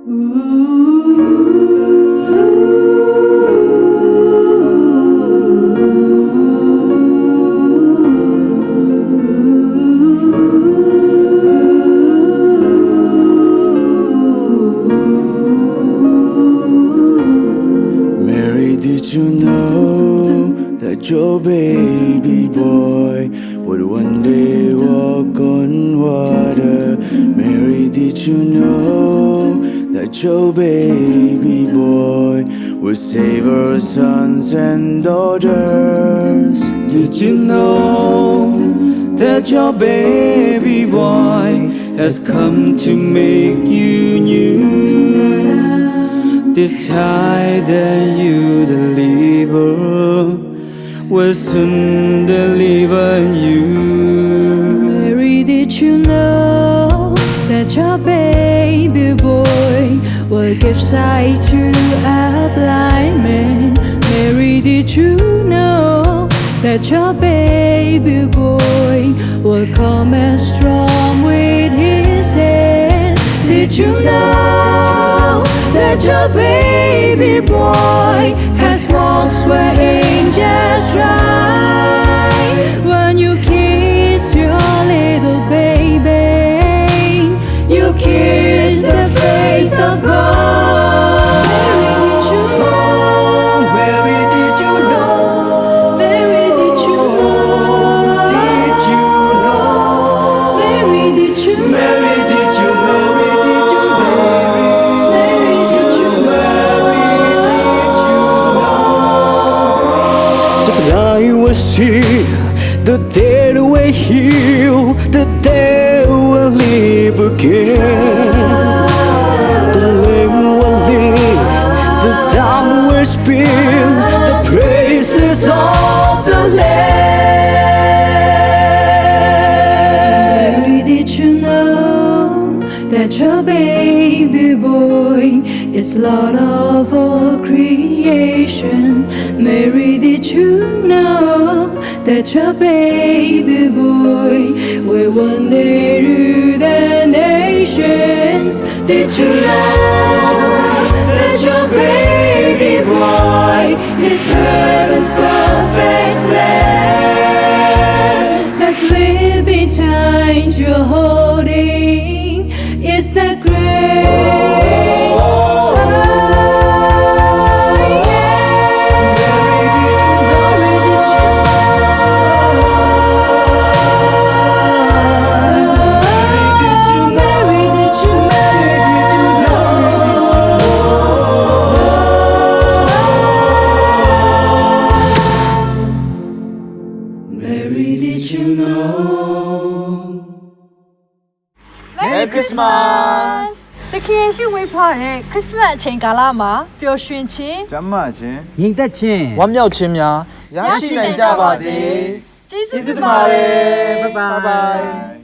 Mary, did you know that your baby boy would one day walk on water? Mary, did you know that your baby boy would save our sons and daughters? Did you know that your baby boy has come to make you new? This child that you deliver will soon deliver you. Mary, did you know that your baby boy will give sight to a blind man? Mary, did you know that your baby boy will come as strong with his hand? Did you know that your baby boy has walks where angels ride? When you kiss your little baby, you kiss the face of God. Mary, did you know? Mary, did you know? Did you know? Mary, did you know? Mary, did you? Mary, did you? Mary, did you The blind will see, the dead will heal, the dead will live again. The lame will live, the dumb will speak, the praises of the land. Mary, did you know that your baby boy is Lord of all creation? Mary, did you know that your baby boy will one day rule the nations? Did you know that your baby boy is heaven's perfect land? That's live behind your holding is the great. Mary, did you know? Merry Christmas! တခင်ရှုဝေးဖွားတဲ့ခရစ်စမတ်အချိန်ကာလမှာပျော်ရွှင်ခြင်း ကျမ်းမာခြင်း ညီသက်ခြင်း ဝမ်းမြောက်ခြင်းများရရှိနိုင်ကြပါစေ ကျေးဇူး ကျေးဇူး တင် တင် ပါ ပါ တ တယ် ယ် ဘိုင်ဘိုင်